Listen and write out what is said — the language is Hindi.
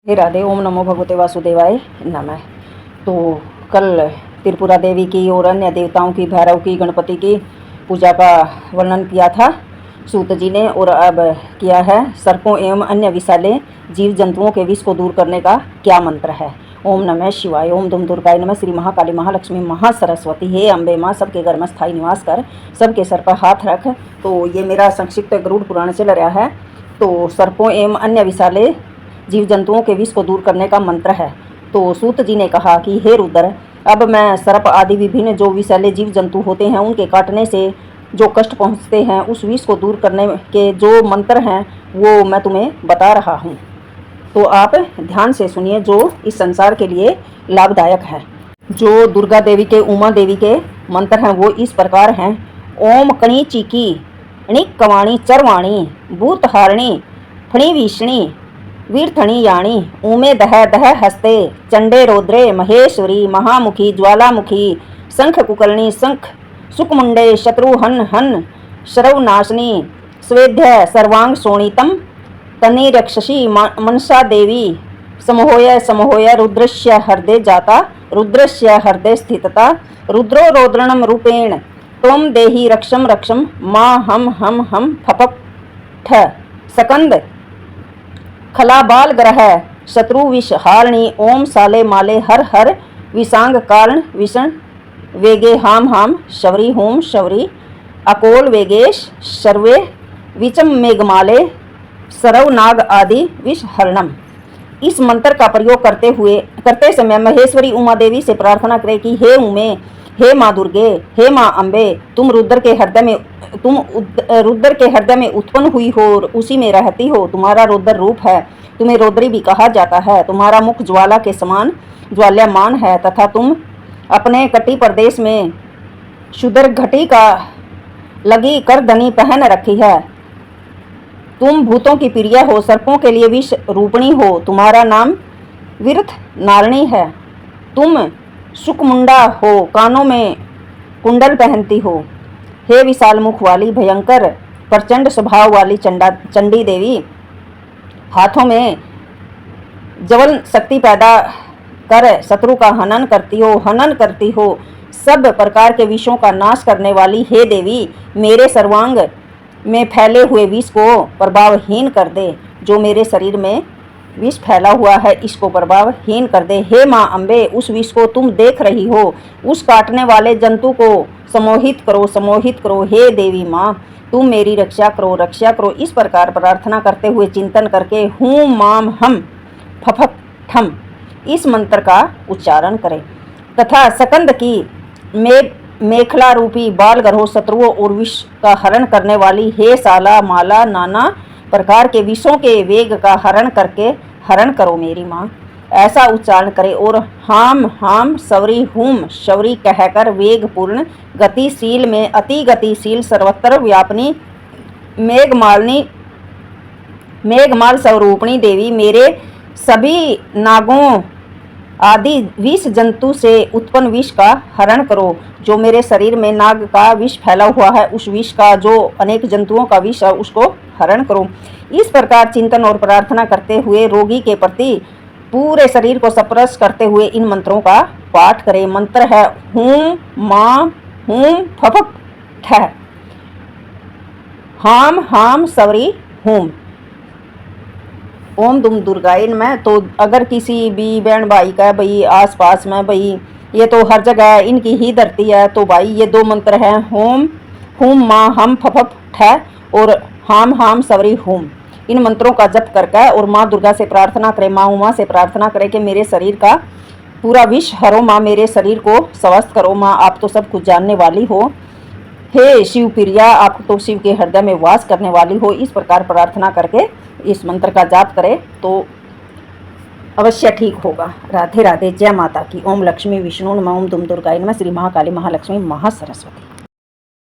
हे राधे। ओम नमो भगवते वासुदेवाय नमः। तो कल त्रिपुरा देवी की और अन्य देवताओं की, भैरव की, गणपति की पूजा का वर्णन किया था सूत जी ने, और अब किया है सर्पों एवं अन्य विषैले जीव जंतुओं के विष को दूर करने का क्या मंत्र है। ओम नमः शिवाय। ओम दुम दुर्गाय नमः। श्री महाकाली महालक्ष्मी महासरस्वती। हे अम्बे माँ, सबके घर में स्थायी निवास कर, सबके सर पर हाथ रख। तो ये मेरा संक्षिप्त गरुड़ पुराण चल रहा है। तो सर्पों एवं अन्य विषैले जीव जंतुओं के विष को दूर करने का मंत्र है। तो सूत जी ने कहा कि हे रुद्र, अब मैं सर्प आदि विभिन्न जो विषैले जीव जंतु होते हैं उनके काटने से जो कष्ट पहुंचते हैं, उस विष को दूर करने के जो मंत्र हैं वो मैं तुम्हें बता रहा हूँ। तो आप ध्यान से सुनिए, जो इस संसार के लिए लाभदायक है। जो दुर्गा देवी के, उमा देवी के मंत्र हैं वो इस प्रकार हैं। ओम कणी चीकी णिक कवाणी चरवाणी भूतहारिणी फणी विष्णी वीरथणी याणी उमे दह दह हस्ते चंडे रौद्रे महेश्वरी महामुखी ज्वालामुखी शंख कुकलनी शंख सुकमुंडे शत्रुहन हन शरवनाशनी स्वेद्य सर्वांग शोणितम तनि रक्षसी मनसा देवी समहोय समहोय रुद्रस्य हृदय जाता रुद्रस्य हृदय स्थितता रुद्रो रौद्रणम रूपेण त्वं देहि रक्षम रक्षम माँ हम फपप ठ सकंद खलाबाल ग्रह शत्रु विष हारणी ओम साले माले हर हर विषांग कारण विषण वेगे हाम शवरी होम शवरी अकोल वेगेश सर्वे विचम मेघमाले सरव नाग आदि विष हरणम। इस मंत्र का प्रयोग करते समय महेश्वरी उमा देवी से प्रार्थना करें कि हे उमे, हे माँ दुर्गे, हे माँ अम्बे, तुम रुद्र के हृदय में उत्पन्न हुई हो और उसी में रहती हो। तुम्हारा रुद्र रूप है, तुम्हें रौद्री भी कहा जाता है। तुम्हारा मुख ज्वाला के समान ज्वाल्यमान है तथा तुम अपने कटी प्रदेश में शुद्र घटी का लगी करधनी पहन रखी है। तुम भूतों की प्रिय हो, सर्पों के लिए विष रूपणी हो। तुम्हारा नाम विरथ नारणी है। तुम सुकमुंडा हो, कानों में कुंडल पहनती हो। हे विशाल मुख वाली, भयंकर प्रचंड स्वभाव वाली चंडी देवी, हाथों में जवल शक्ति पैदा कर शत्रु का हनन करती हो। सब प्रकार के विषों का नाश करने वाली हे देवी, मेरे सर्वांग में फैले हुए विष को प्रभावहीन कर दे। जो मेरे शरीर में विष फैला हुआ है इसको प्रभावहीन कर दे। हे माँ अम्बे, उस विष को तुम देख रही हो, उस काटने वाले जंतु को समोहित करो। हे देवी माँ, तुम मेरी रक्षा करो। इस प्रकार प्रार्थना करते हुए चिंतन करके हूँ माम हम फफक ठम इस मंत्र का उच्चारण करें तथा सकंद की मेखला रूपी बाल गर्भ शत्रुओं और विष का हरण करने वाली हे साला माला नाना प्रकार के विषों के वेग का हरण करो मेरी माँ, ऐसा उच्चारण करे। और हाम शवरी हूम शवरी कहकर वेग पूर्ण गतिशील में अति गतिशील सर्वत्र व्यापनी मेघमाल स्वरूपणी देवी, मेरे सभी नागों आदि विष जंतु से उत्पन्न विष का हरण करो। जो मेरे शरीर में नाग का विष फैला हुआ है, उस विष का, जो अनेक जंतुओं का विष है, उसको हरण करो। इस प्रकार चिंतन और प्रार्थना करते हुए रोगी के प्रति पूरे शरीर को स्पर्श करते हुए इन मंत्रों का पाठ करें। मंत्र है हूम माँ हूम फफक ठ हाम सवरी हूम। ओम दुम दुर्गाय नमः। तो अगर किसी भी बहन भाई का भाई आसपास में, भाई ये तो हर जगह इनकी ही धरती है, तो भाई ये दो मंत्र हैं, होम हूम माँ हम फफक ठ और हाम सवरी हूम। इन मंत्रों का जप करके और माँ दुर्गा से प्रार्थना करें, माँ उमा से प्रार्थना करें कि मेरे शरीर का पूरा विष हरो माँ, मेरे शरीर को स्वस्थ करो माँ, आप तो सब कुछ जानने वाली हो। हे शिव प्रिया, आप तो शिव के हृदय में वास करने वाली हो। इस प्रकार प्रार्थना करके इस मंत्र का जाप करें तो अवश्य ठीक होगा। राधे राधे। जय माता की। ओम लक्ष्मी विष्णु नमः। ओम दुम दुर्गाय नमः। श्री महाकाली महालक्ष्मी महासरस्वती।